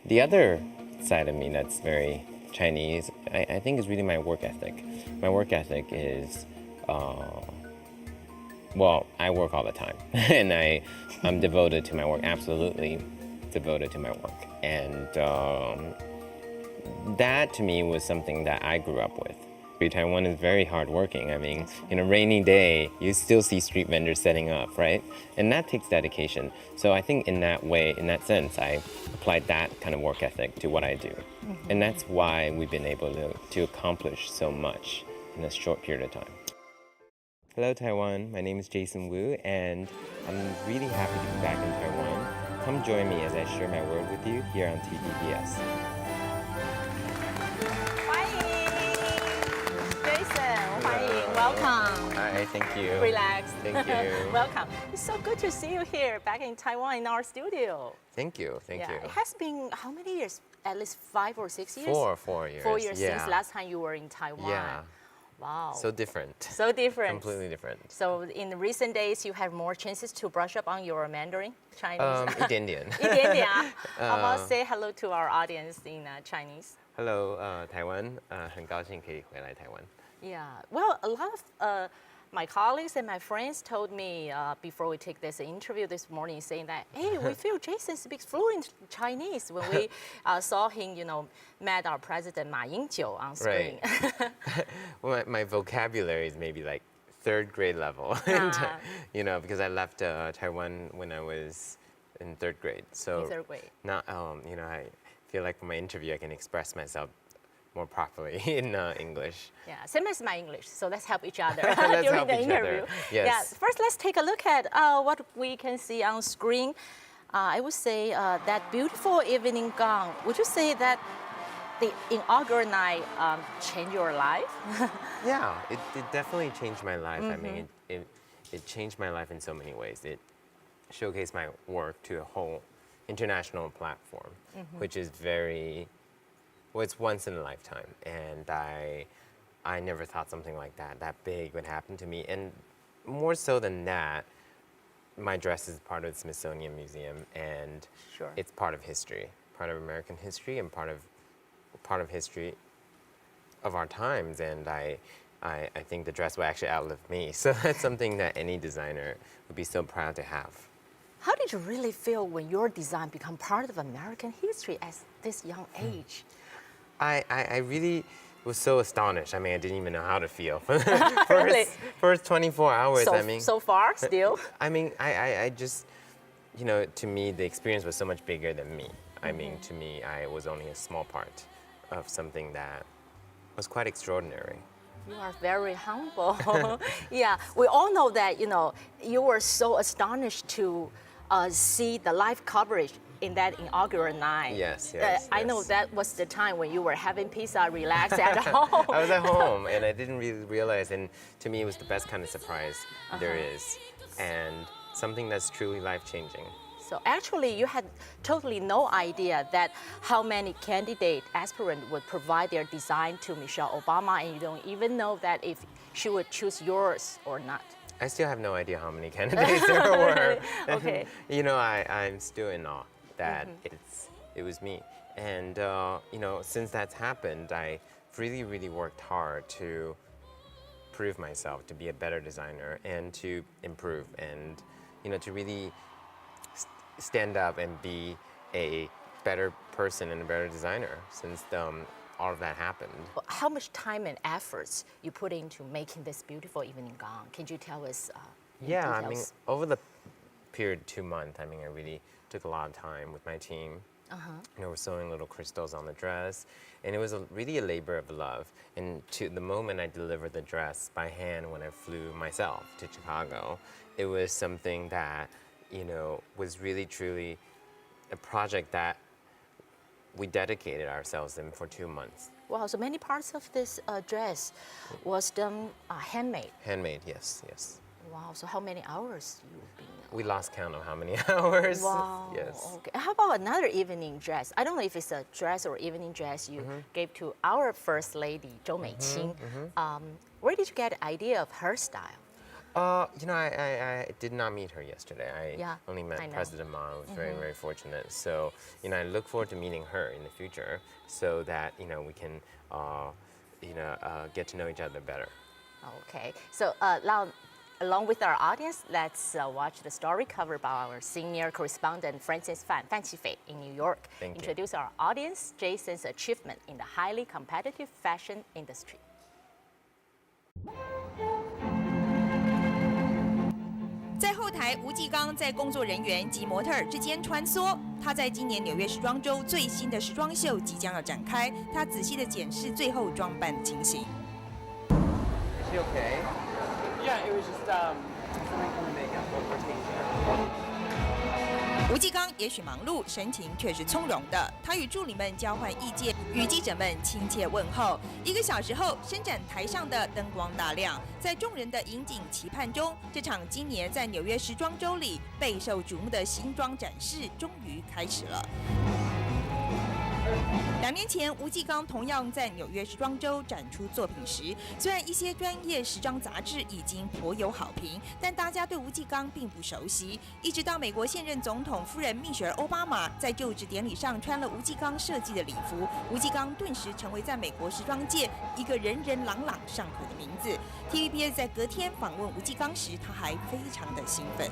The other side of me that's very Chinese, I think is really my work ethic. My work ethic is, well, I work all the time, and I'm devoted to my work, absolutely devoted to my work. And that to me was something that I grew up with. Taiwan is very hardworking. I mean, in a rainy day, you still see street vendors setting up, right? And that takes dedication. So I think in that way, in that sense, I applied that kind of work ethic to what I do. And that's why we've been able to accomplish so much in a short period of time. Hello, Taiwan. My name is Jason Wu, and I'm really happy to be back in Taiwan. Come join me as I share my word with you here on TVBS. Welcome. Hi, thank you. Relax. Thank you. Welcome. It's so good to see you here back in Taiwan in our studio. Thank you. Thank you. It has been how many years? At least 5 or 6 years? 4 years. 4 years yeah. since last time you were in Taiwan. Yeah. Wow. So different. So different. Completely different. So in recent days, you have more chances to brush up on your Mandarin, Chinese. 一点点。一点点啊。How about say hello to our audience in Chinese? Hello, 台湾，很高兴可以回来台湾。Yeah, well, a lot of my colleagues and my friends told me before we take this interview this morning, saying that, hey, we feel Jason speaks fluent Chinese when we saw him, met our president Ma Ying-jeou on screen. Right. Well, my vocabulary is maybe like 3rd grade level, because I left Taiwan when I was in 3rd grade. So in 3rd grade. Not, I feel like for my interview I can express myself more properly in English. Yeah, same as my English, so let's help each other Let's during help the each interview. other. Yes. Yeah, first let's take a look at what we can see on screen. I would say that beautiful evening gown. Would you say that the inaugural night changed your life? Yeah, it definitely changed my life. I mean, it changed my life in so many ways. It showcased my work to a whole international platform, which is very, well, it's once in a lifetime. And I never thought something like that big would happen to me. And more so than that, my dress is part of the Smithsonian Museum, and Sure. it's part of history, part of American history, and part of history of our times. And I think the dress will actually outlive me. So that's something that any designer would be so proud to have. How did you really feel when your design became part of American history at this young age? I really was so astonished. I mean, I didn't even know how to feel for Really? first 24 hours. So far, still? I mean, I just, to me, the experience was so much bigger than me. I mean, to me, I was only a small part of something that was quite extraordinary. You are very humble. Yeah, we all know that, you were so astonished to see the live coverage in that inaugural night. Yes. I know that was the time when you were having pizza, relaxed at home. I was at home, and I didn't really realize, and to me, it was the best kind of surprise there is, and something that's truly life-changing. So actually, you had totally no idea that how many candidate aspirants would provide their design to Michelle Obama, and you don't even know that if she would choose yours or not. I still have no idea how many candidates there were. Okay. I'm still in awe that it was me. And, since that's happened, I really worked hard to prove myself to be a better designer and to improve and, to really stand up and be a better person and a better designer since all of that happened. How much time and efforts you put into making this beautiful evening gown? Can you tell us? Yeah, I mean, details? over the period 2 months, I really took a lot of time with my team. We're sewing little crystals on the dress, and it was really a labor of love. And to the moment I delivered the dress by hand when I flew myself to Chicago, it was something that, was really truly a project that we dedicated ourselves in for 2 months. Wow, so many parts of this dress was done handmade. Handmade, yes. Wow, so how many hours you've been? We lost count of how many hours. Wow. Yes. Okay. How about another evening dress? I don't know if it's a dress or evening dress you gave to our First Lady, Zhou Meiqing. Where did you get the idea of her style? I did not meet her yesterday. I only met President Ma. I was very fortunate. So, I look forward to meeting her in the future so that, we can, get to know each other better. Okay. So now, along with our audience, let's watch the story covered by our senior correspondent Francis Fan Qifei in New York. Thank you. Introduce our audience Jason's achievement in the highly competitive fashion industry. 在后台，吴继刚在工作人员及模特儿之间穿梭。他在今年纽约时装周最新的时装秀即将要展开，他仔细地检视最后装扮的情形。Is she okay? Yeah, it was just something from the makeup we're taking care of. 吴继刚也许忙碌，神情却是从容的。他与助理们交换意见，与记者们亲切问候。1个小时后，伸展台上的灯光大亮，在众人的引颈期盼中，这场今年在纽约时装周里备受瞩目的新装展示终于开始了。2年前，吴继刚同样在纽约时装周展出作品时，虽然一些专业时装杂志已经颇有好评，但大家对吴继刚并不熟悉。一直到美国现任总统夫人蜜雪儿·奥巴马在就职典礼上穿了吴继刚设计的礼服，吴继刚顿时成为在美国时装界一个人人朗朗上口的名字。TVBS 在隔天访问吴继刚时，他还非常的兴奋。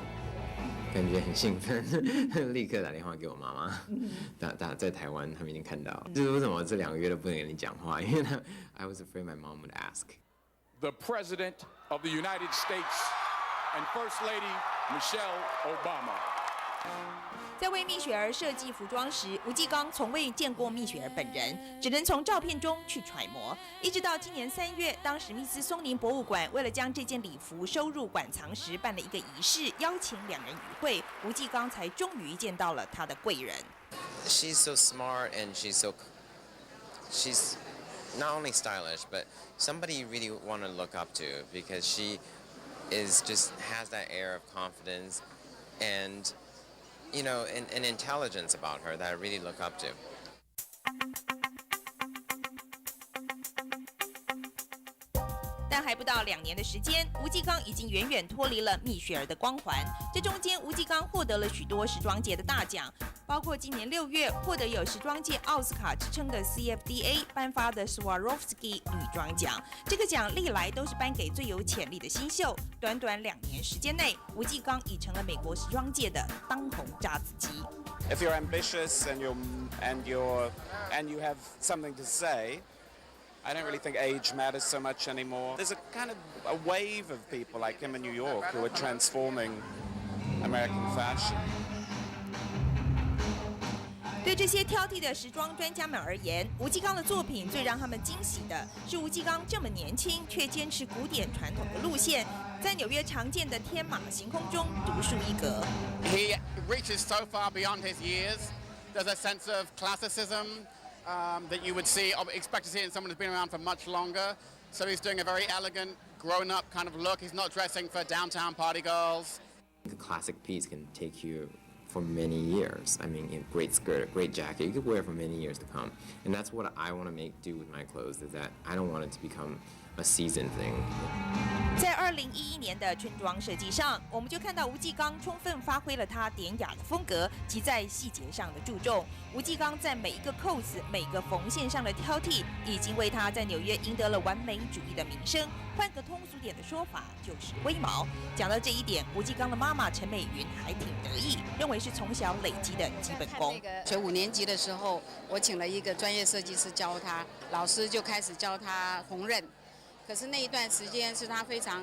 感觉很兴奋，立刻打电话给我妈妈，在台湾，他们已经看到，就是为什么这2个月都不能跟你讲话，因为I was afraid my mom would ask. The President of the United States and First Lady Michelle Obama. 在为蜜雪儿设计服装时，吴继刚从未见过蜜雪儿本人，只能从照片中去揣摩。一直到今年3月，当史密斯松林博物馆为了将这件礼服收入馆藏时，办了一个仪式，邀请2人与会，吴继刚才终于见到了他的贵人。She's so smart and she's not only stylish, but somebody you really want to look up to because she has that air of confidence and an intelligence about her that I really look up to. 但还不到2年的时间，吴继刚已经远远脱离了蜜雪儿的光环。这中间，吴继刚获得了许多时装界的大奖，包括今年6月获得有时装界奥斯卡之称的 CFDA 颁发的 Swarovski 女装奖。这个奖历来都是颁给最有潜力的新秀。短短2年时间内，吴继刚已成了美国时装界的当红炸子鸡。If you're ambitious and you have something to say, I don't really think age matters so much anymore. There's a kind of a wave of people like him in New York who are transforming American fashion. 对这些挑剔的时装专家们而言，吴继刚的作品最让他们惊喜的是，吴继刚这么年轻却坚持古典传统的路线，在纽约常见的天马行空中独树一格。He reaches so far beyond his years. There's a sense of classicism that you would expect to see in someone who's been around for much longer. So he's doing a very elegant, grown-up kind of look. He's not dressing for downtown party girls. A classic piece can take you for many years. I mean, a great skirt, a great jacket, you could wear it for many years to come. And that's what I want to do with my clothes, is that I don't want it to become a season thing. 在2011年的春装设计上，我们就看到吴继刚充分发挥了他典雅的风格及在细节上的注重。吴继刚在每一个扣子、每个缝线上的挑剔，已经为他在纽约赢得了完美主义的名声。换个通俗点的说法，就是龟毛。讲到这一点，吴继刚的妈妈陈美云还挺得意，认为是从小累积的基本功。学5年级的时候，我请了一个专业设计师教他，老师就开始教他缝纫。可是那一段时间是他非常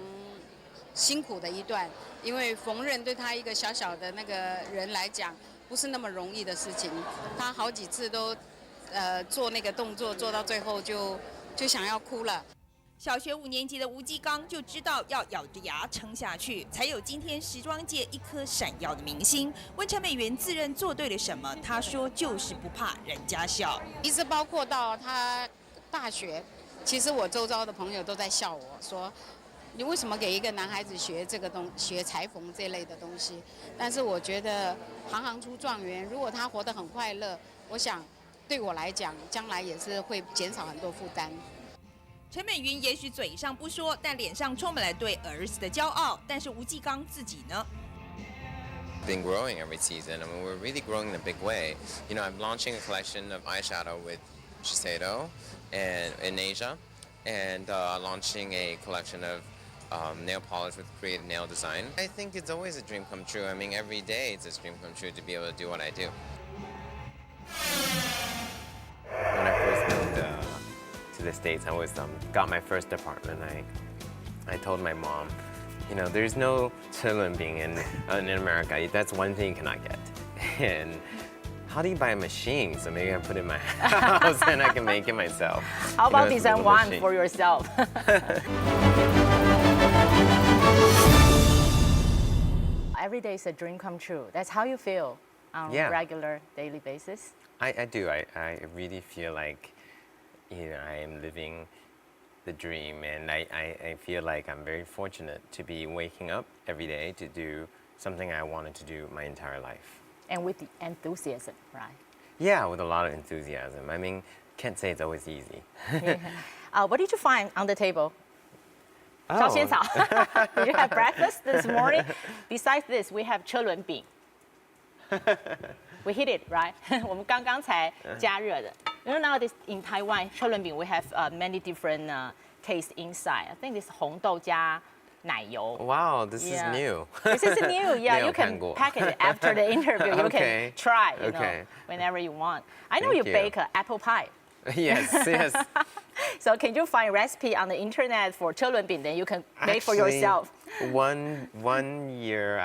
辛苦的一段，因为缝纫对他一个小小的那个人来讲，不是那么容易的事情。他好几次都做那个动作，做到最后就想要哭了。小学5年级的吴继刚就知道要咬着牙撑下去，才有今天时装界一颗闪耀的明星。问陈美云自认做对了什么，他说就是不怕人家笑。一直包括到他大学。其实我周遭的朋友都在笑我说，你为什么给一个男孩子学学裁缝这类的东西？但是我觉得行行出状元，如果他活得很快乐，我想对我来讲，将来也是会减少很多负担。陈美云也许嘴上不说，但脸上充满了对儿子的骄傲。但是吴继刚自己呢？ Been growing every season. I mean, we're really growing in a big way. You know, I'm launching a collection of eyeshadow with Shiseido and in Asia, and launching a collection of nail polish with creative nail design. I think it's always a dream come true. I mean, every day it's a dream come true to be able to do what I do. When I first moved to the States, I was got my first apartment. I told my mom, you know, there's no being in America. That's one thing you cannot get. And how do you buy a machine? So maybe I put it in my house and I can make it myself. How about it's a design little one machine. for yourself? Every day is a dream come true. That's how you feel on a regular daily basis? I do. I really feel like, you know, I am living the dream, and I feel like I'm very fortunate to be waking up every day to do something I wanted to do my entire life. And with the enthusiasm, right? Yeah, with a lot of enthusiasm. I mean, can't say it's always easy. What did you find on the table? Oh. 烧仙草. Did you have breakfast this morning? Besides this, we have 车轮饼. We hit it, right? 我们刚刚才加热的. You know, nowadays in Taiwan, 车轮饼 we have many different tastes inside. I think this 红豆加奶油. Wow, this is Yeah. new. This is new, yeah. You can 没有看过. pack it after the interview. You Okay. can try, you know, Okay. whenever you want. I know Thank you you. bake apple pie. Yes, yes. So can you find recipe on the internet for 车轮饼? Then you can make for Actually, yourself. One year,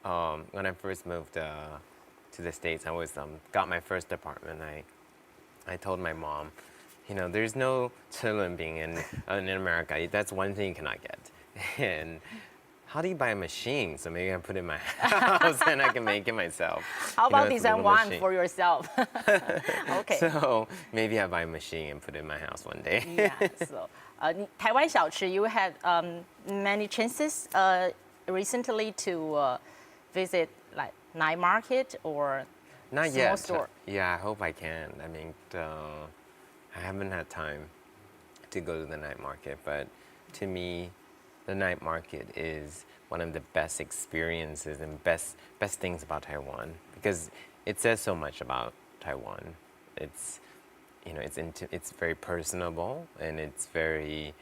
when I first moved to the States, I was got my first apartment. I told my mom, you know, there's no being in America. That's one thing you cannot get. And how do you buy a machine? So maybe I put it in my house and I can make it myself. How about it's a design little one machine. for yourself? Okay. So maybe I buy a machine and put it in my house one day. Yeah. So, 台湾小吃, you had many chances recently to visit like night market or Not small yet. store. Yeah, I hope I can. I mean, I haven't had time to go to the night market, but to me, the night market is one of the best experiences and best things about Taiwan, because it says so much about Taiwan. It's, you know, it's very personable and it's very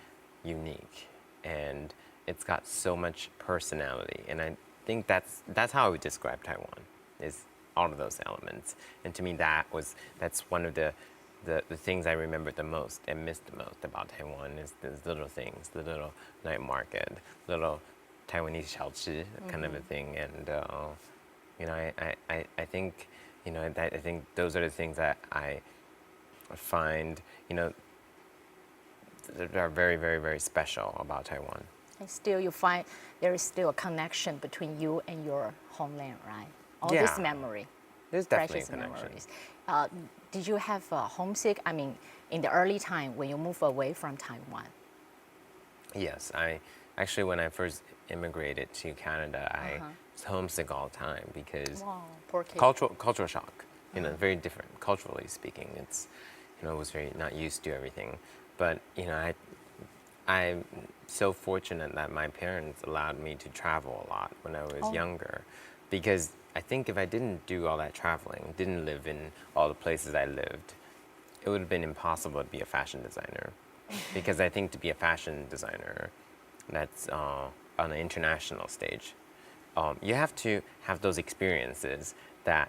unique, and it's got so much personality. And I think that's how I would describe Taiwan, is all of those elements. And to me, that's one of the things I remember the most and miss the most about Taiwan, is those little things, the little night market, little Taiwanese 小吃 kind of a thing. And you know, I think, you know, I think those are the things that I find, you know, that are very, very, very special about Taiwan. And still you find there is still a connection between you and your homeland, right? All Yeah. this memory. There's definitely a Precious connection. memories. Did you have homesick? I mean, in the early time when you move away from Taiwan? Yes, actually, when I first immigrated to Canada, I was homesick all the time because Wow, poor kid. cultural shock. You know, very different culturally speaking. It's, you know, I was very not used to everything. But you know, I'm so fortunate that my parents allowed me to travel a lot when I was younger, because I think if I didn't do all that traveling, didn't live in all the places I lived, it would have been impossible to be a fashion designer. Because I think to be a fashion designer that's on an international stage, you have to have those experiences that,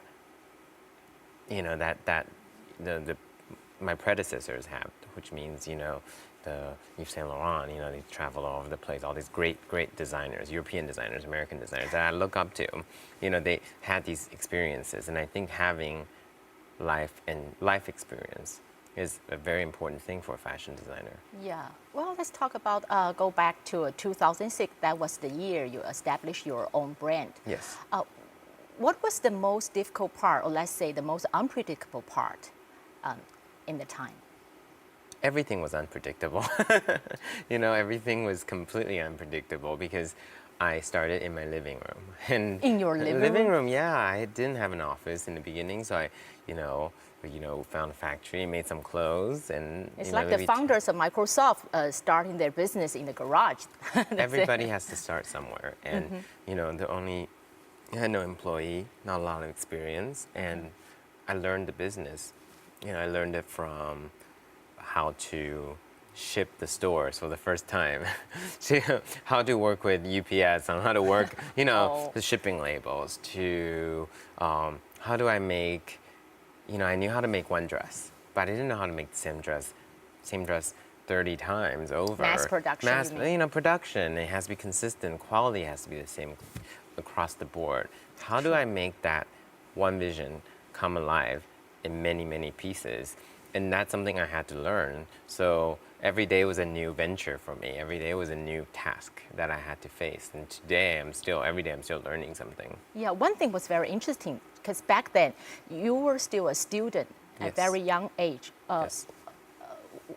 you know, that my predecessors have, which means, you know, the Yves Saint Laurent, you know, they travel all over the place, all these great designers, European designers, American designers that I look up to. You know, they had these experiences, and I think having life experience is a very important thing for a fashion designer. Yeah. Well, let's talk about, go back to 2006. That was the year you established your own brand. Yes. What was the most difficult part, or let's say the most unpredictable part in the time? Everything was unpredictable. You know, everything was completely unpredictable because I started in my living room. And In your living room? Yeah. I didn't have an office in the beginning, so I, found a factory, made some clothes, and It's like the founders of Microsoft starting their business in the garage. Everybody has to start somewhere, and I had no employee, not a lot of experience, and I learned the business. I learned it from how to ship the stores for the first time, to how to work with UPS on how to work, the shipping labels, to how do I make, I knew how to make one dress, but I didn't know how to make the same dress 30 times over. Mass production, you mean? Production. It has to be consistent. Quality has to be the same across the board. How do I make that one vision come alive in many, many pieces? And that's something I had to learn. So every day was a new venture for me. Every day was a new task that I had to face. And every day I'm still learning something. Yeah, one thing was very interesting, because back then you were still a student at a Yes. very young age. Yes.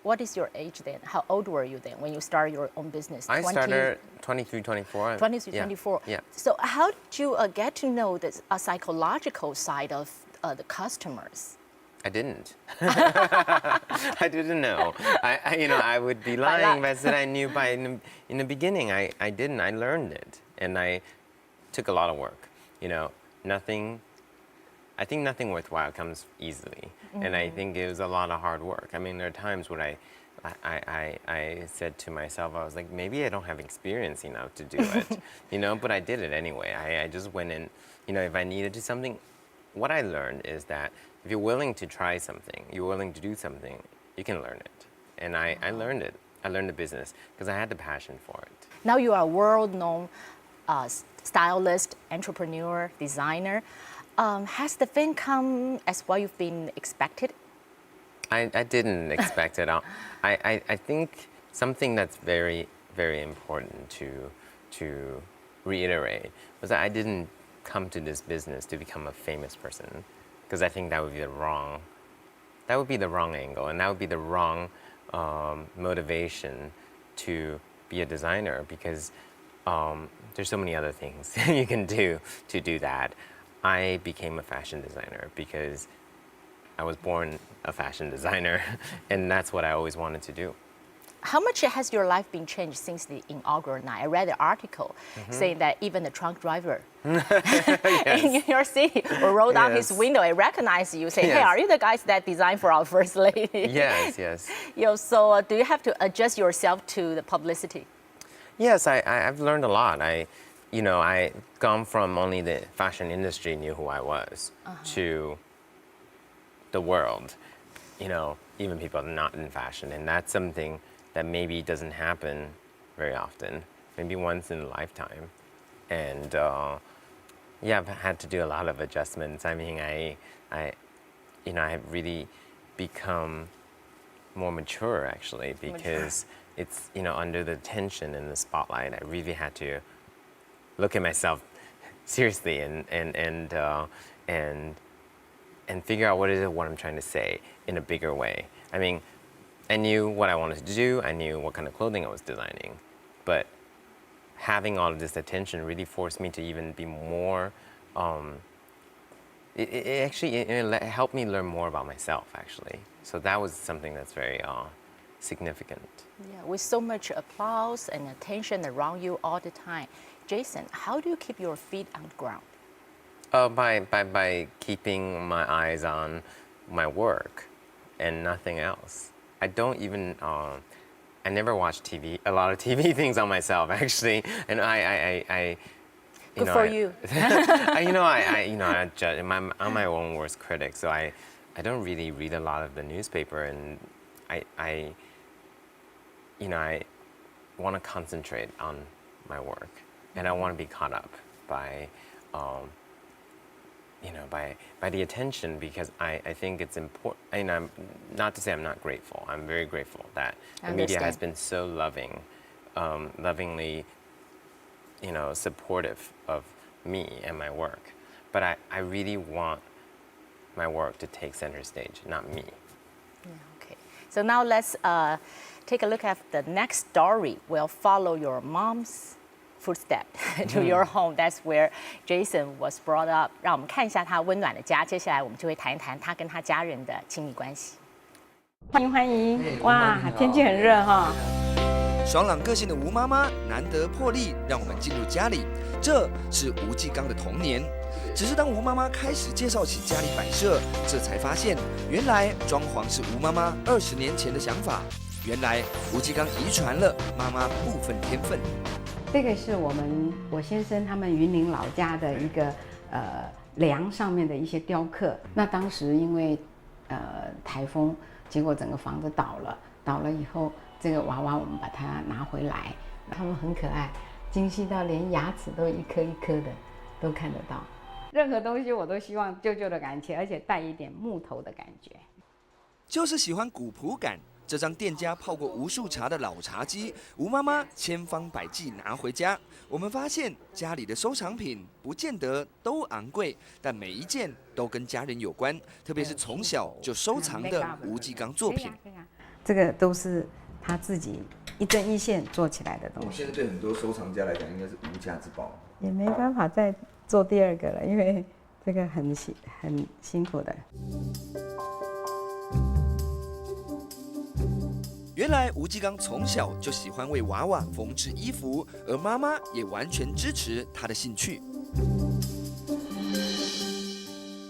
What is your age then? How old were you then when you started your own business? I started 23, 24. 23, Yeah. 24. Yeah. So how did you get to know the psychological side of the customers? I didn't. I didn't know. I would be lying if I said I knew in the beginning. I didn't. I learned it, and I took a lot of work. I think nothing worthwhile comes easily, and I think it was a lot of hard work. I mean, there are times when I said to myself, I was like, maybe I don't have experience enough to do it, but I did it anyway. I just went in, if I needed to something, what I learned is that if you're willing to try something, you're willing to do something, you can learn it. And I learned it. I learned the business because I had the passion for it. Now you are a world-known stylist, entrepreneur, designer. Has the fame come as what you've been expected? I didn't expect it. I think something that's very, very important to reiterate was that I didn't come to this business to become a famous person, because I think that would be the wrong angle, and that would be the wrong motivation to be a designer, because there's so many other things you can do to do that. I became a fashion designer because I was born a fashion designer, and that's what I always wanted to do. How much has your life been changed since the inaugural night? I read an article saying that even the trunk driver in New York City will roll down his window and recognize you, say, hey, are you the guys that designed for our first lady? Yes. So do you have to adjust yourself to the publicity? Yes, I've learned a lot. I gone from only the fashion industry knew who I was to the world, even people not in fashion. And that's something that maybe doesn't happen very often, maybe once in a lifetime. And I've had to do a lot of adjustments. I mean, I have really become more mature, actually, because it's, under the tension and the spotlight, I really had to look at myself seriously and figure out what I'm trying to say in a bigger way. I mean, I knew what I wanted to do. I knew what kind of clothing I was designing, but having all of this attention really forced me to even be more. It helped me learn more about myself, actually. So that was something that's very significant. Yeah, with so much applause and attention around you all the time, Jason, how do you keep your feet on the ground? By keeping my eyes on my work and nothing else. I don't even. I never watch TV. A lot of TV things on myself, actually, and I Good for you. I judge. I'm my own worst critic, so I don't really read a lot of the newspaper, and I want to concentrate on my work, and I want to be caught up by by the attention, because I think it's important. I'm not to say I'm not grateful. I'm very grateful that the media has been so lovingly, supportive of me and my work. But I really want my work to take center stage, not me. Yeah, okay. So now let's take a look at the next story. We'll follow your mom's footstep to your home. That's where Jason was brought up. 让我们看一下他温暖的家。接下来我们就会谈一谈他跟他家人的亲密关系。欢迎欢迎！哇，天气很热哈。爽朗个性的吴妈妈难得破例，让我们进入家里。这是吴继刚的童年。只是当吴妈妈开始介绍起家里摆设，这才发现原来装潢是吴妈妈20年前的想法。原来吴继刚遗传了妈妈部分天分。这个是我先生他们云林老家的一个梁上面的一些雕刻。那当时因为台风，结果整个房子倒了以后，这个娃娃我们把它拿回来，他们很可爱，精细到连牙齿都一颗一颗的都看得到。任何东西我都希望旧旧的感觉，而且带一点木头的感觉。就是喜欢古朴感。这张店家泡过无数茶的老茶几，吴妈妈千方百计拿回家。我们发现家里的收藏品不见得都昂贵，但每一件都跟家人有关，特别是从小就收藏的吴继刚作品。这个都是他自己一针一线做起来的东西。现在对很多收藏家来讲，应该是无价之宝。也没办法再做第二个了，因为这个很辛苦的。原来吴继刚从小就喜欢为娃娃缝制衣服，而妈妈也完全支持他的兴趣。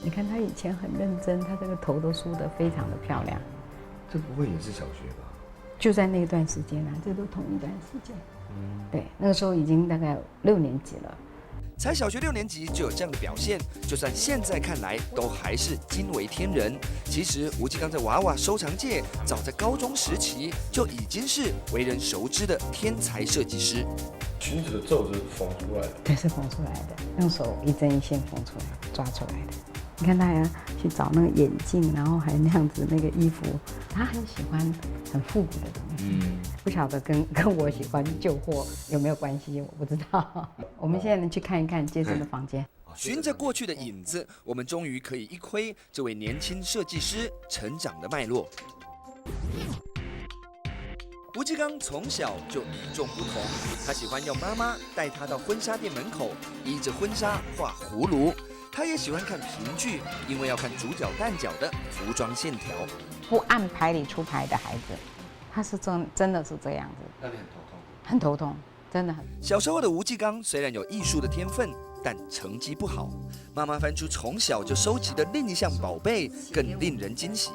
你看他以前很认真，他这个头都梳得非常的漂亮。这不会也是小学吧？就在那段时间啊，这都同一段时间。对，那个时候已经大概6年级了。才小学6年级就有这样的表现，就算现在看来都还是惊为天人。其实吴继刚在娃娃收藏界，早在高中时期就已经是为人熟知的天才设计师。裙子的皱是缝出来的，对，是缝出来的，用手一针一线缝出来，抓出来的。你看他还要去找那个眼镜，然后还那样子那个衣服，他很喜欢很复古的东西。不晓得跟我喜欢旧货有没有关系，我不知道。我们现在能去看一看杰森的房间。循着过去的影子，我们终于可以一窥这位年轻设计师成长的脉络。吴继刚从小就与众不同，他喜欢要妈妈带他到婚纱店门口，依着婚纱画葫芦。他也喜欢看评剧，因为要看主角旦角的服装线条。不按牌理出牌的孩子，他是真的是这样子，那你很头痛。很头痛，真的很。小时候的吴继刚虽然有艺术的天分，但成绩不好。妈妈翻出从小就收集的另一项宝贝，更令人惊喜。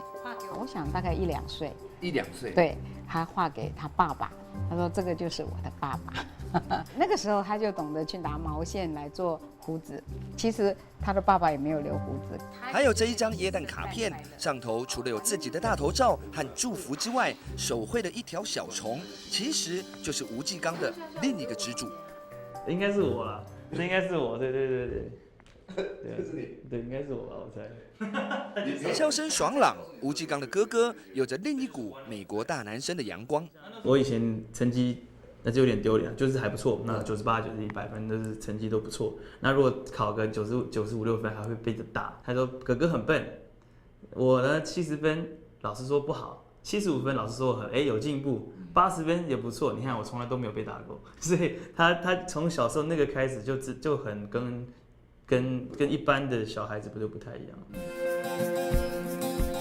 我想大概1、2岁。1、2岁。对，他画给他爸爸，他说这个就是我的爸爸。那个时候他就懂得去拿毛线来做胡子，其实他的爸爸也没有留胡子。还有这一张耶诞卡片，上头除了有自己的大头照和祝福之外，手绘的一条小虫，其实就是吴继刚的另一个支柱。应该是我啦，这应该是我，对。对，应该是我吧，我猜。笑声爽朗，吴继刚的哥哥有着另一股美国大男生的阳光。我以前成绩那就有点丢脸，就是还不错，那98、90、100分都是成绩都不错。那如果考个95、96分，还会被着打。他说哥哥很笨，我呢70分，老师说不好；75分，老师说我有进步；80分也不错。你看我从来都没有被打过，所以他从小时候那个开始就很跟一般的小孩子不太一样。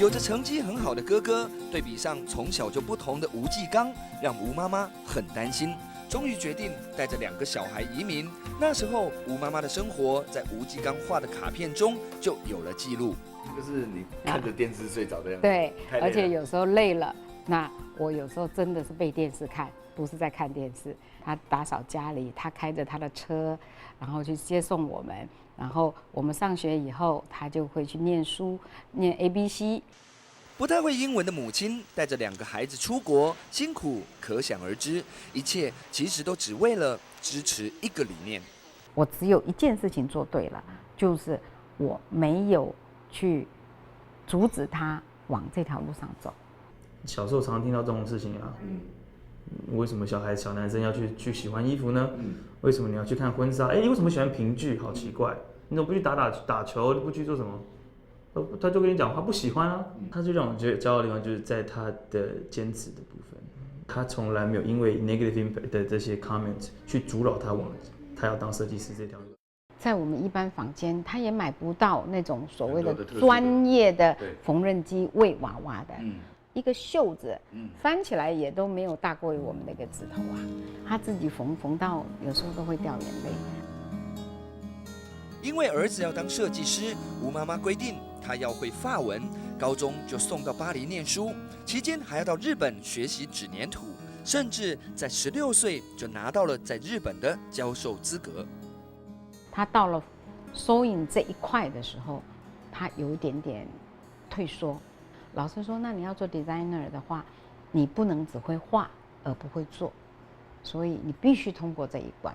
有着成绩很好的哥哥，对比上从小就不同的吴继刚，让吴妈妈很担心。终于决定带着2个小孩移民。那时候，吴妈妈的生活在吴继刚画的卡片中就有了记录。就是你看着电视睡着的样子。对，而且有时候累了，那我有时候真的是被电视看，不是在看电视。他打扫家里，他开着他的车，然后去接送我们。然后我们上学以后，他就会去念书，念 ABC。不太会英文的母亲带着2个孩子出国，辛苦可想而知。一切其实都只为了支持一个理念。我只有一件事情做对了，就是我没有去阻止他往这条路上走。小时候常听到这种事情啊，为什么小男生要去喜欢衣服呢？为什么你要去看婚纱？你为什么喜欢评剧？好奇怪，你怎么不去打球？你不去做什么？他就跟你讲，他不喜欢啊。他就让我觉得骄傲的地方就是在他的坚持的部分。他从来没有因为 negative impact 的这些 comment 去阻挠他往他要当设计师这条路。在我们一般坊间，他也买不到那种所谓的专业的缝纫机喂娃娃的。一个袖子，翻起来也都没有大过于我们那个指头啊。他自己缝到有时候都会掉眼泪。因为儿子要当设计师，吴妈妈规定他要会法文，高中就送到巴黎念书，期间还要到日本学习纸黏土，甚至在16岁就拿到了在日本的教授资格。他到了收银这一块的时候，他有一点点退缩。老师说：“那你要做 designer 的话，你不能只会画而不会做，所以你必须通过这一关。”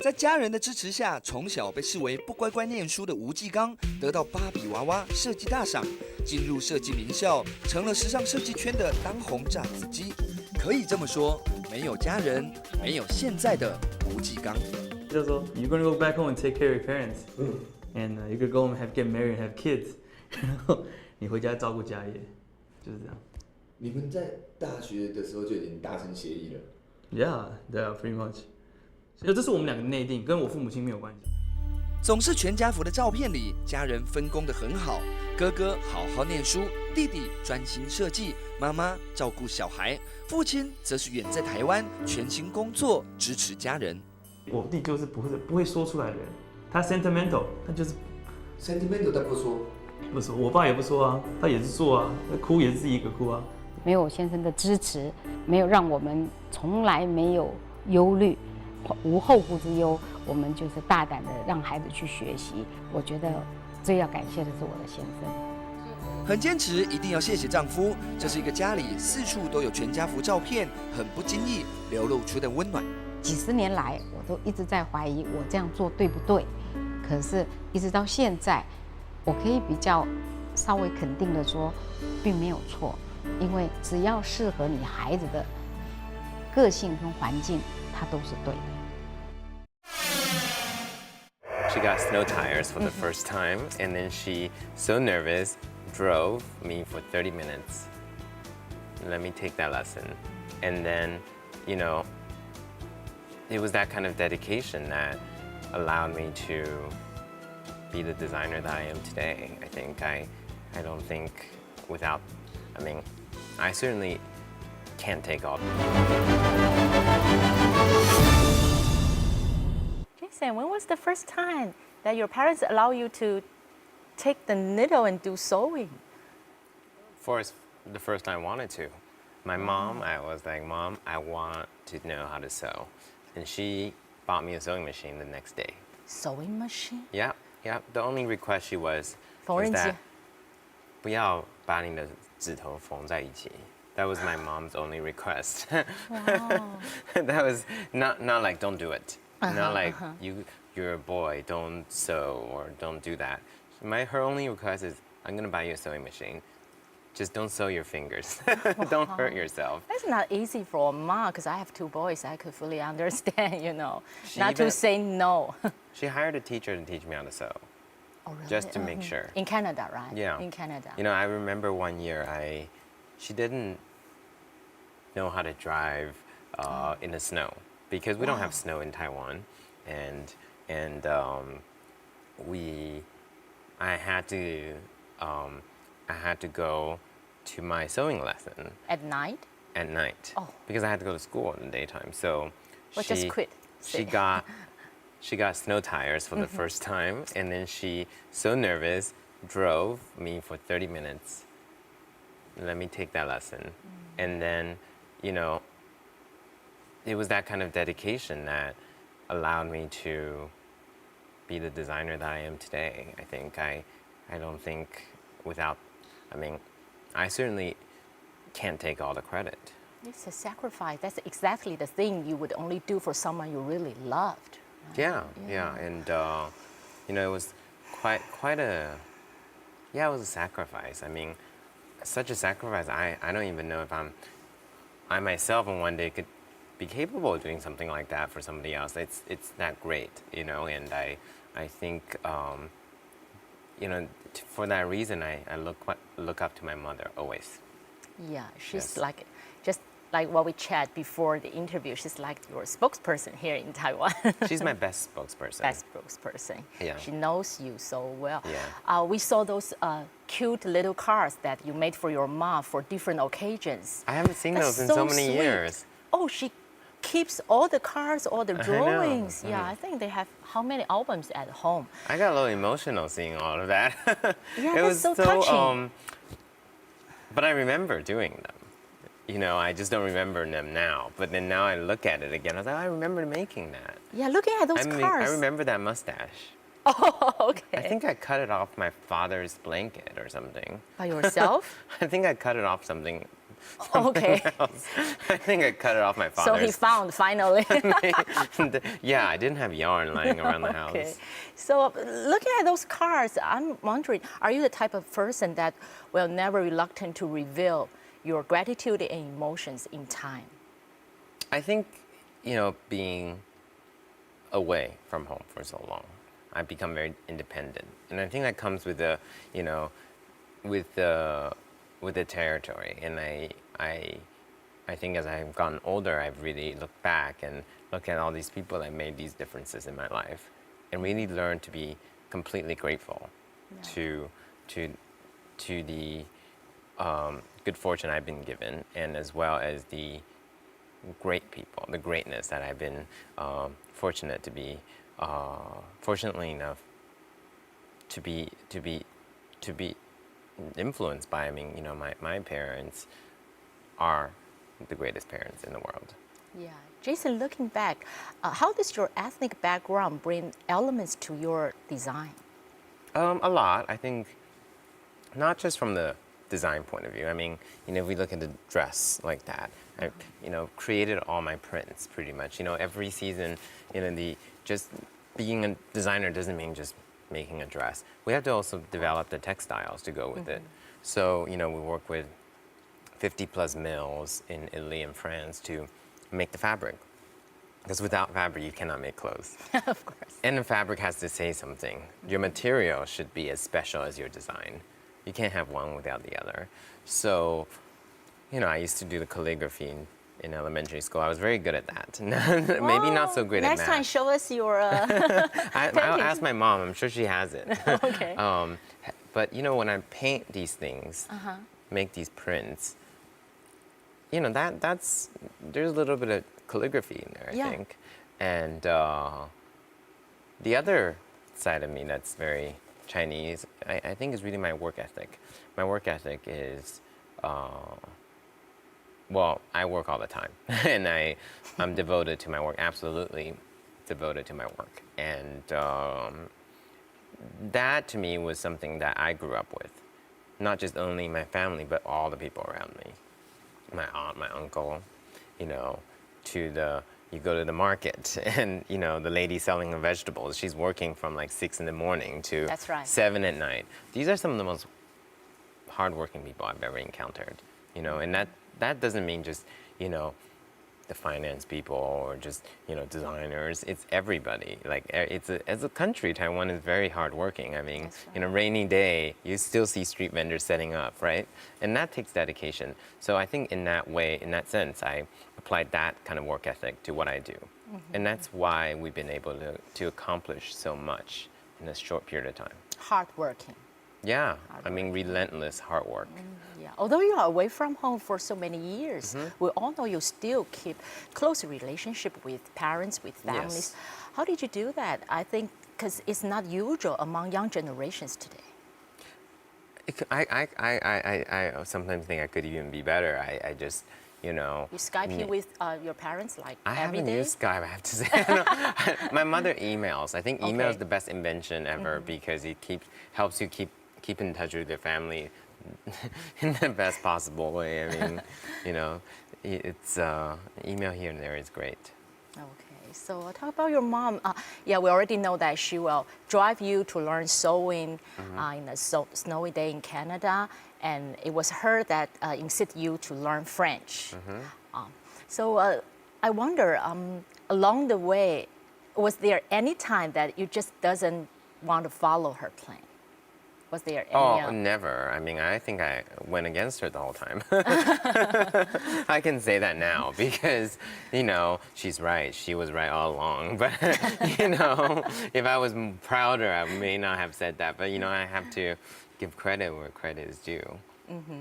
在家人的支持下，从小被视为不乖乖念书的吴继刚，得到芭比娃娃设计大赏，进入设计名校，成了时尚设计圈的当红炸子鸡。可以这么说，没有家人，没有现在的吴继刚。就是说 ，You're gonna go back home and take care of your parents, and you could go home and get married and have kids 。然后你回家照顾家业，就是这样。你们在大学的时候就已经达成协议了 ？Yeah, pretty much。所以这是我们两个内定，跟我父母亲没有关系。总是全家福的照片里，家人分工得很好，哥哥好好念书，弟弟专心设计，妈妈照顾小孩，父亲则是远在台湾全心工作，支持家人。我弟就是不会说出来的人，他 sentimental， 他就是 sentimental， 他不说。不说，我爸也不说啊，他也是做啊，哭也是自己一个哭啊。没有先生的支持，没有让我们从来没有忧虑，无后顾之忧，我们就是大胆的让孩子去学习。我觉得最要感谢的是我的先生，很坚持，一定要谢谢丈夫。这是一个家里四处都有全家福照片，很不经意流露出的温暖。几十年来，我都一直在怀疑我这样做对不对，可是一直到现在。我可以比较稍微肯定的说，并没有错，因为只要适合你孩子的个性跟环境，它都是对的。She got snow tires for the first time, and then she, so nervous, drove me for 30 minutes. Let me take that lesson. And then, you know, it was that kind of dedication that allowed me to be the designer that I am today. I think I don't think without, I mean, I certainly can't take all. Jason, when was the first time that your parents allow you to take the needle and do sewing? For the first time I wanted to. My mom, I was like, Mom, I want to know how to sew. And she bought me a sewing machine the next day. Sewing machine? Yeah. Yeah, the only request she was that 不要把你的指头缝在一起. That was my mom's only request. Wow. That was not like don't do it. Not like you're a boy, don't sew or don't do that. Her only request is I'm gonna buy you a sewing machine. Just don't sew your fingers. Don't hurt yourself. That's not easy for a mom because I have two boys. I could fully understand, you know, not to say no. She hired a teacher to teach me how to sew. Oh, really? Just to make sure. In Canada, right? Yeah. In Canada. You know, I remember one year she didn't know how to drive in the snow because we don't have snow in Taiwan, and I had to go to my sewing lesson. At night? At night. Oh. Because I had to go to school in the daytime. So just quit. She got snow tires for the first time, and then she, so nervous, drove me for 30 minutes. Let me take that lesson. And then, you know, it was that kind of dedication that allowed me to be the designer that I am today. I think I don't think without, I mean, I certainly can't take all the credit. It's a sacrifice. That's exactly the thing you would only do for someone you really loved. Right? Yeah. And, you know, it was quite a, it was a sacrifice. I mean, such a sacrifice, I don't even know if I myself in one day could be capable of doing something like that for somebody else. It's that great, you know, and I think, you know, for that reason, I look up to my mother always. Yeah, she's like just like what we chat before the interview, she's like your spokesperson here in Taiwan. She's my best spokesperson. Best spokesperson. Yeah. She knows you so well. Yeah. We saw those cute little cards that you made for your mom for different occasions. I haven't seen That's those in so so many sweet. years. Oh, she keeps all the cards, all the I know. drawings. Yeah, I think they have how many albums at home? I got a little emotional seeing all of that. Yeah, It that's was so touching. But I remember doing them. You know, I just don't remember them now. But then now I look at it again. I was like, I remember making that. Yeah, looking at those cards. I remember that mustache. Oh, okay. I think I cut it off my father's blanket or something. By yourself? I think I cut it off something. Okay. Else. I think I cut it off my So father's. he found finally. Yeah, I didn't have yarn lying around the house. Okay. So looking at those cards, I'm wondering, are you the type of person that will never reluctant to reveal your gratitude and emotions in time? I think, you know, being away from home for so long, I've become very independent, and I think that comes with the, you know, with the territory. And I think as I've gotten older, I've really looked back and looked at all these people that made these differences in my life, and really learned to be completely grateful to the good fortune I've been given, and as well as the great people, the greatness that I've been fortunate to be, fortunately enough to be influenced by. I mean, you know, my parents are the greatest parents in the world. Yeah. Jason, looking back, how does your ethnic background bring elements to your design? A lot. I think not just from the design point of view. I mean, you know, if we look at the dress like that, I, you know, created all my prints pretty much. You know, every season, you know, just being a designer doesn't mean just making a dress. We have to also develop the textiles to go with it. So, you know, we work with 50 plus mills in Italy and France to make the fabric. Because without fabric, you cannot make clothes. Of course. And the fabric has to say something. Your material should be as special as your design. You can't have one without the other. So, you know, I used to do the calligraphy in elementary school. I was very good at that. Maybe not so great at math. Next time, show us your I'll ask my mom. I'm sure she has it. Okay. But, you know, when I paint these things, make these prints, you know, there's a little bit of calligraphy in there, I think. And the other side of me that's very Chinese, I think, is really my work ethic. My work ethic is, well, I work all the time, and I'm devoted to my work, absolutely devoted to my work. And that, to me, was something that I grew up with. Not just only my family, but all the people around me. My aunt, my uncle, you know, you go to the market and, you know, the lady selling the vegetables, she's working from like 6 in the morning to 7 at night. These are some of the most hardworking people I've ever encountered, you know, and that doesn't mean just, you know, the finance people or just, you know, designers. It's everybody. Like, as a country, Taiwan is very hardworking. I mean, in a rainy day, you still see street vendors setting up, right? And that takes dedication. So I think in that way, in that sense, I applied that kind of work ethic to what I do. And that's why we've been able to accomplish so much in a short period of time. Hardworking. Yeah, I mean, relentless hard work. Yeah, although you are away from home for so many years, we all know you still keep close relationship with parents, with families. How did you do that? I think because it's not usual among young generations today. I sometimes think I could even be better. I just, you know. You Skype with your parents like I every haven't day? used Skype, I have to say. My mother emails. I think email is the best invention ever because it helps you keep in touch with your family in the best possible way. I mean, you know, it's email here and there is great. Okay, so talk about your mom. Yeah, we already know that she will drive you to learn sewing in a snowy day in Canada, and it was her that insisted you to learn French. So I wonder, along the way, was there any time that you just doesn't want to follow her plan? Was there any? Oh, never. I mean, I think I went against her the whole time. I can say that now because, you know, she's right. She was right all along. But, you know, if I was prouder, I may not have said that. But, you know, I have to give credit where credit is due.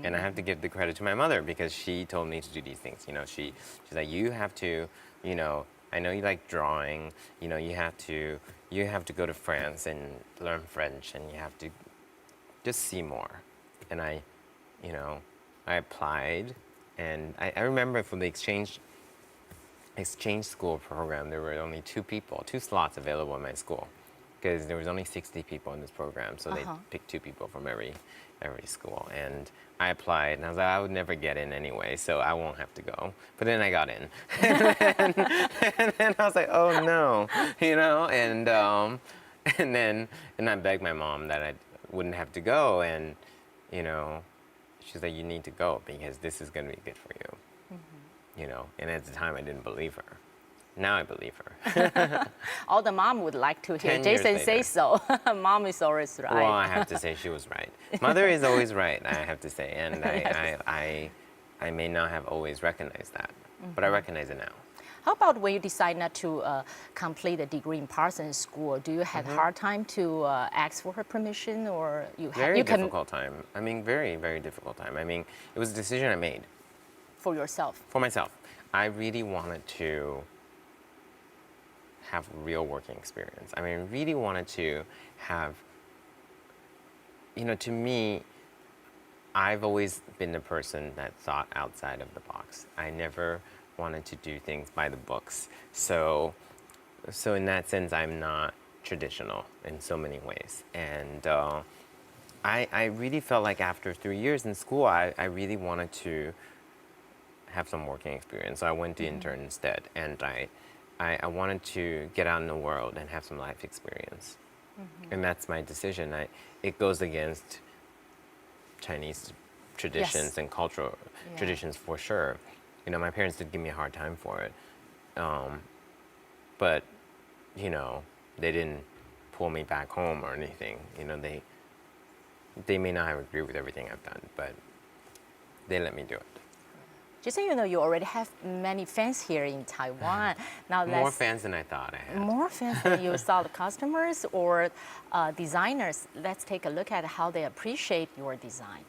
And I have to give the credit to my mother because she told me to do these things. You know, she's like, you have to, you know, I know you like drawing. You know, you have to go to France and learn French, and you have to just see more. And I applied, and I remember for the exchange school program, there were only two slots available in my school, because there was only 60 people in this program, so they picked 2 people from every school. And I applied, and I was like, I would never get in anyway, so I won't have to go. But then I got in, and then I was like, oh no, you know, and then I begged my mom that I wouldn't have to go, and you know, she's like, you need to go because this is going to be good for you. You know, and at the time I didn't believe her. Now I believe her. All the mom would like to hear 10 years Jason later. say so. Mom is always right. Well, I have to say she was right. Mother is always right, I have to say, and I may not have always recognized that, but I recognize it now. How about when you decide not to complete a degree in Parsons School? Do you have hard time to ask for her permission, or Very difficult time. I mean, very, very difficult time. I mean, it was a decision I made. For yourself? For myself. I really wanted to have real working experience. I mean, really wanted to have, you know, to me, I've always been the person that thought outside of the box. I never wanted to do things by the books. So in that sense, I'm not traditional in so many ways. And I really felt like after 3 years in school, I really wanted to have some working experience. So I went to intern instead, and I wanted to get out in the world and have some life experience. And that's my decision. It goes against Chinese traditions and cultural traditions for sure. You know, my parents did give me a hard time for it. But, you know, they didn't pull me back home or anything. You know, they may not have agreed with everything I've done, but they let me do it. Jason, you know, you already have many fans here in Taiwan. Now More fans than I thought I had. More fans than you saw, the customers or designers. Let's take a look at how they appreciate your design.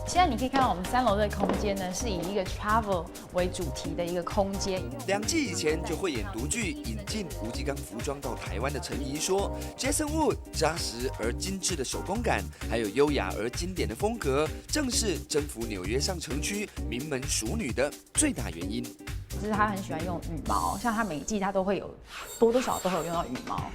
现在你可以看到我们3楼的空间呢，是以一个 travel 为主题的一个空间。2季以前就慧眼独具引进吴继刚服装到台湾的陈怡说 ，Jason Wu 扎实而精致的手工感，还有优雅而经典的风格，正是征服纽约上城区名门淑女的最大原因。就是他很喜欢用羽毛，像他每一季他都会有多多少少都会有用到羽毛。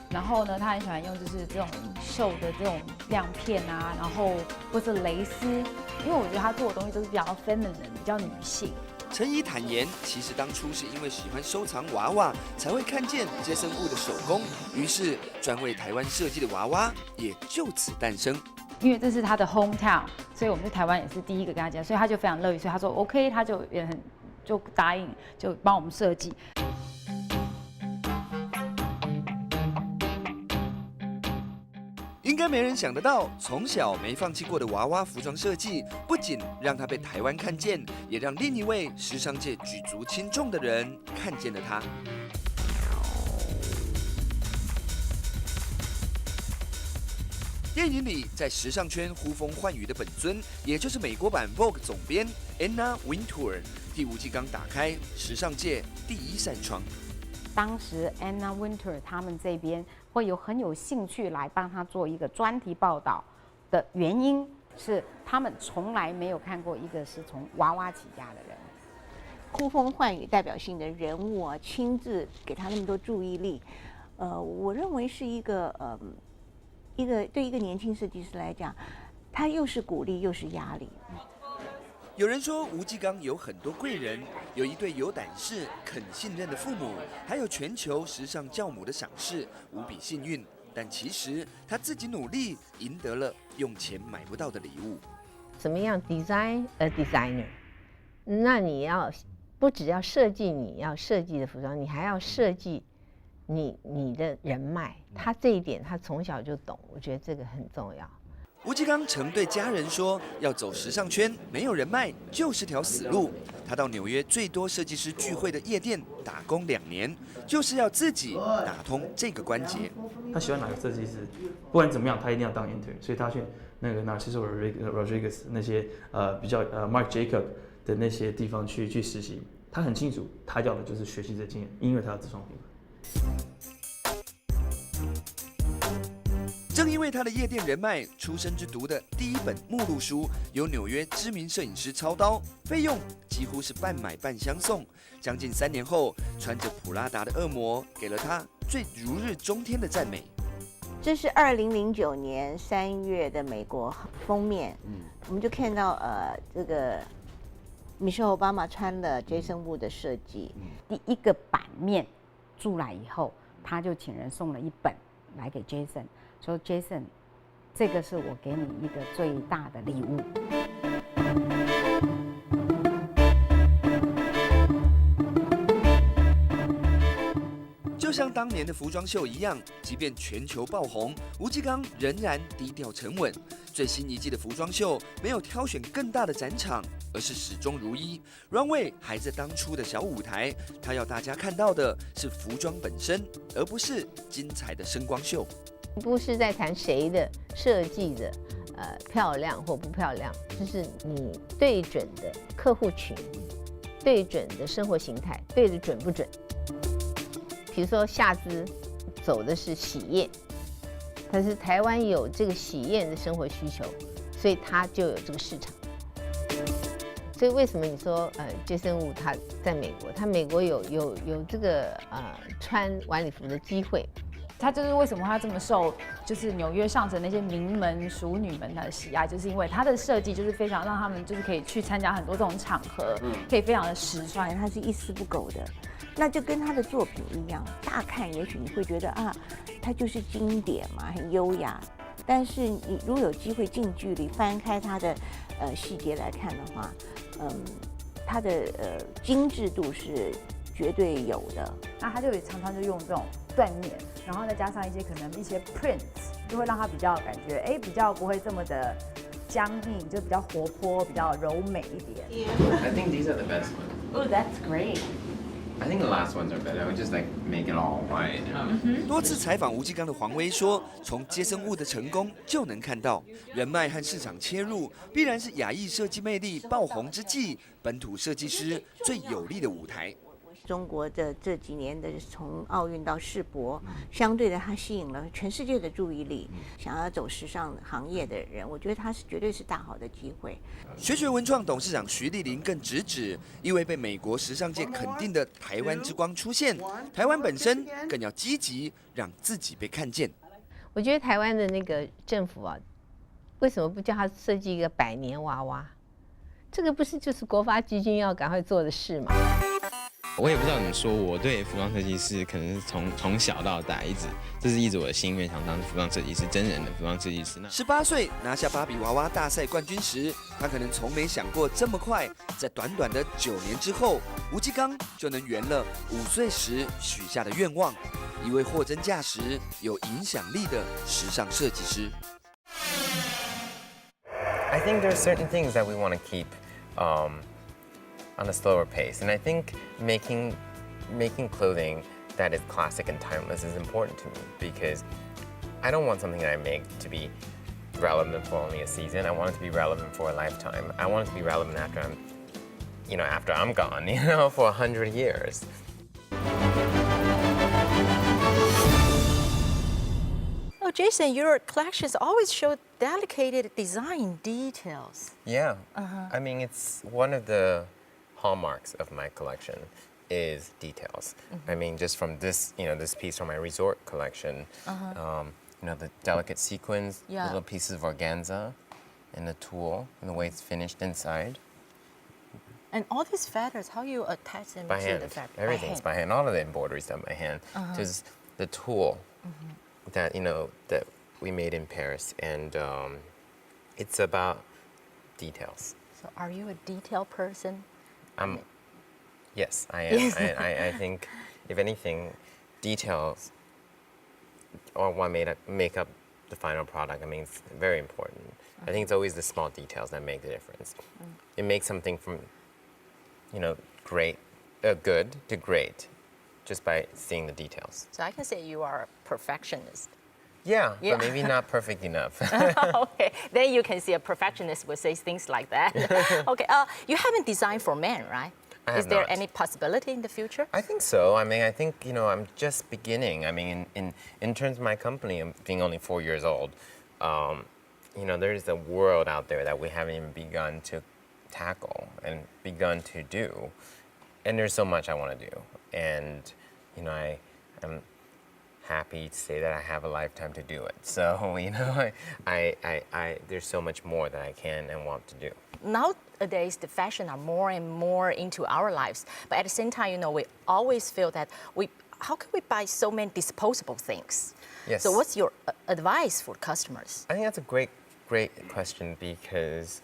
然后呢，他很喜欢用就是这种绣的这种亮片啊，然后或是蕾丝，因为我觉得他做的东西都是比较 feminine， 比较女性。陈怡坦言，其实当初是因为喜欢收藏娃娃，才会看见Jason Wu的手工，于是专为台湾设计的娃娃也就此诞生。因为这是他的 hometown， 所以我们在台湾也是第一个跟他讲，所以他就非常乐意，所以他说 OK， 他就也很就答应，就帮我们设计。应该没人想得到，从小没放弃过的娃娃服装设计，不仅让他被台湾看见，也让另一位时尚界举足轻重的人看见了他。电影里在时尚圈呼风唤雨的本尊，也就是美国版 Vogue 总编 Anna Wintour， 替吴继刚打开时尚界第一扇窗。当时 Anna Wintour 他们这边会很有兴趣来帮他做一个专题报道的原因是，他们从来没有看过一个是从娃娃起家的人，呼风唤雨代表性的人物啊，亲自给他那么多注意力，我认为是一个对一个年轻设计师来讲，他又是鼓励又是压力。有人说吴继刚有很多贵人，有一对有胆识、肯信任的父母，还有全球时尚教母的赏识，无比幸运。但其实他自己努力赢得了用钱买不到的礼物。怎么样 design a designer？ 那你要不只要设计你要设计的服装，你还要设计你的人脉。他这一点他从小就懂，我觉得这个很重要。吴继刚曾对家人说，要走时尚圈，没有人脉就是条死路。他到纽约最多设计师聚会的夜店打工2年，就是要自己打通这个关节。他喜欢哪个设计师，不管怎么样，他一定要当 intern， 所以他去那个 Narciso Rodriguez 那些比较Marc Jacob 的那些地方去实习。他很清楚，他要的就是学习的经验，因为他要自创品牌。正因为他的夜店人脉，出生之读的第一本目录书由纽约知名摄影师操刀，费用几乎是半买半相送。将近3年后，穿着普拉达的恶魔给了他最如日中天的赞美。这是2009年3月的美国封面，我们就看到这个Michelle Obama 穿了 Jason Wu 的设计，第一个版面出来以后，他就请人送了1本来给 Jason。说 Jason， 这个是我给你一个最大的礼物。就像当年的服装秀一样，即便全球爆红，吴继刚仍然低调沉稳。最新一季的服装秀没有挑选更大的展场，而是始终如一。Runway 还在当初的小舞台，他要大家看到的是服装本身，而不是精彩的声光秀。不是在谈谁的设计的漂亮或不漂亮，就是你对准的客户群，对准的生活形态，对得准不准？比如说夏姿走的是喜宴，但是台湾有这个喜宴的生活需求，所以它就有这个市场。所以为什么你说Jason Wu他在美国，他美国有这个穿晚礼服的机会。他就是为什么他这么受，就是纽约上层那些名门淑女们的喜爱，就是因为他的设计就是非常让他们就是可以去参加很多这种场合，可以非常的时尚，他是一丝不苟的。那就跟他的作品一样，大看也许你会觉得他就是经典嘛，很优雅。但是你如果有机会近距离翻开他的细节来看的话，他的精致度是绝对有的。那他就常常就用这种缎面，然后再加上一些 prints， 就会让它比较感觉比较不会这么的僵硬，就比较活泼，比较柔美一点。I think these are the best ones. Oh, that's great. I think the last ones are better. I would just like make it all white. 多次采访吴继刚的黄威说，从Jason Wu的成功就能看到，人脉和市场切入必然是亚裔设计魅力爆红之际，本土设计师最有力的舞台。中国的这几年的从奥运到世博，相对的它吸引了全世界的注意力。想要走时尚行业的人，我觉得它是绝对是大好的机会。学文创董事长徐丽玲更直指，因为被美国时尚界肯定的台湾之光出现，台湾本身更要积极让自己被看见。我觉得台湾的那个政府为什么不叫他设计一个100年娃娃？这个不是就是国发基金要赶快做的事吗？我也不知道怎么说，我对服装设计师可能是从小到大这是一直我的心愿，想当服装设计师，真人的服装设计师。18岁拿下芭比娃娃大赛冠军时，他可能从没想过这么快，在短短的9年之后，吴继刚就能圆了5岁时许下的愿望，一位货真价实、有影响力的时尚设计师。I think there's certain things that we want to keep on a slower pace, and I think making clothing that is classic and timeless is important to me because I don't want something that I make to be relevant for only a season. I want it to be relevant for a lifetime. I want it to be relevant after I'm gone, for 100 years. Oh, Jason, your collections always show delicate design details. Yeah. I mean, it's one of the hallmarks of my collection is details. I mean, just from this, this piece from my resort collection, the delicate sequins, little pieces of organza, and the tulle, and the way it's finished inside. And all these feathers, how you attach them By to hand. the fabric? Everything's by hand. All of the embroidery's done by hand. Just the tulle that that we made in Paris, and it's about details. So, are you a detail person? Yes, I am. I think, if anything, details are what make up the final product. I mean, it's very important. I think it's always the small details that make the difference. It makes something from, good to great, just by seeing the details. So I can say you are a perfectionist. Yeah, but maybe not perfect enough. Okay, then you can see a perfectionist would say things like that. Okay, you haven't designed for men, right? Is there any possibility in the future? I think so. I mean, I think, I'm just beginning. I mean, in terms of my company, being only 4 years old, there's a world out there that we haven't even begun to tackle and begun to do. And there's so much I want to do. And, I'm happy to say that I have a lifetime to do it. So, there's so much more that I can and want to do. Nowadays, the fashion are more and more into our lives. But at the same time, we always feel that how can we buy so many disposable things? Yes. So what's your advice for customers? I think that's a great question, because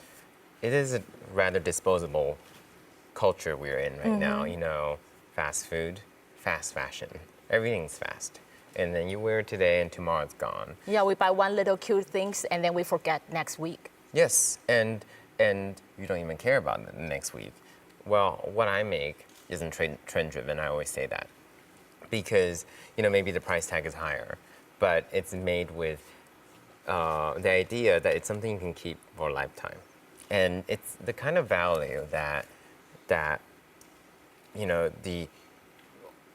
it is a rather disposable culture we're in right now. Fast food, fast fashion. Everything's fast. And then you wear it today and tomorrow it's gone. Yeah, we buy one little cute things and then we forget next week. Yes, and you don't even care about it the next week. Well, what I make isn't trend driven, I always say that. Because, maybe the price tag is higher, but it's made with the idea that it's something you can keep for a lifetime. And it's the kind of value that the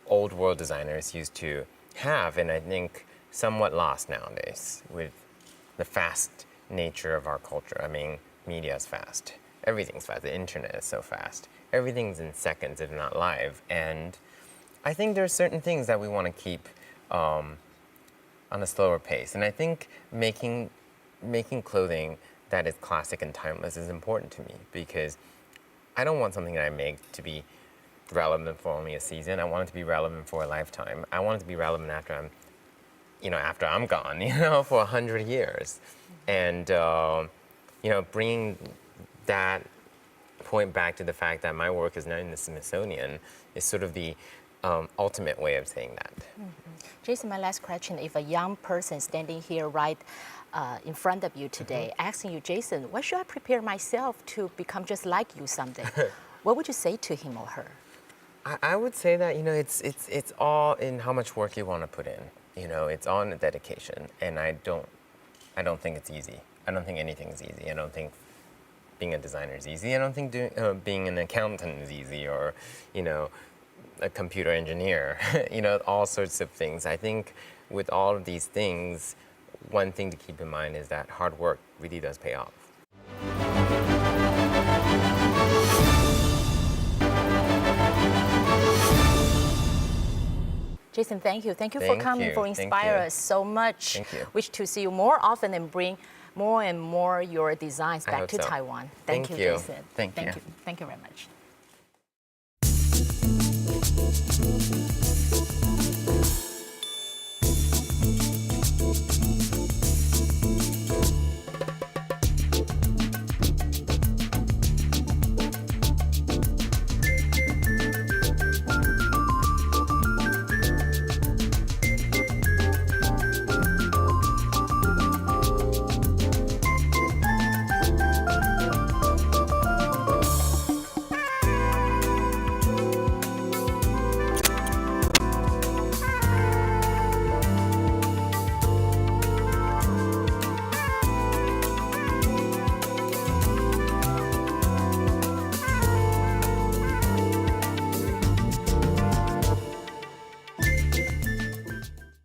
old world designers used to have, and I think somewhat lost nowadays with the fast nature of our culture. I mean, media is fast. Everything's fast. The internet is so fast. Everything's in seconds, if not live. And I think there are certain things that we want to keep on a slower pace. And I think making clothing that is classic and timeless is important to me, because I don't want something that I make to be relevant for only a season. I want it to be relevant for a lifetime. I want it to be relevant after I'm gone, for 100 years. And, bringing that point back to the fact that my work is now in the Smithsonian is sort of the ultimate way of saying that. Jason, my last question, if a young person standing here right in front of you today asking you, Jason, what should I prepare myself to become just like you someday? What would you say to him or her? I would say that, it's all in how much work you want to put in. It's all in the dedication, and I don't think it's easy. I don't think anything is easy. I don't think being a designer is easy. I don't think being an accountant is easy, or, a computer engineer, all sorts of things. I think with all of these things, one thing to keep in mind is that hard work really does pay off. Jason, thank you. Thank you for coming, for inspiring us so much. Thank you. Wish to see you more often and bring more and more your designs back to Taiwan. Thank you, Jason. Thank you. Thank you very much.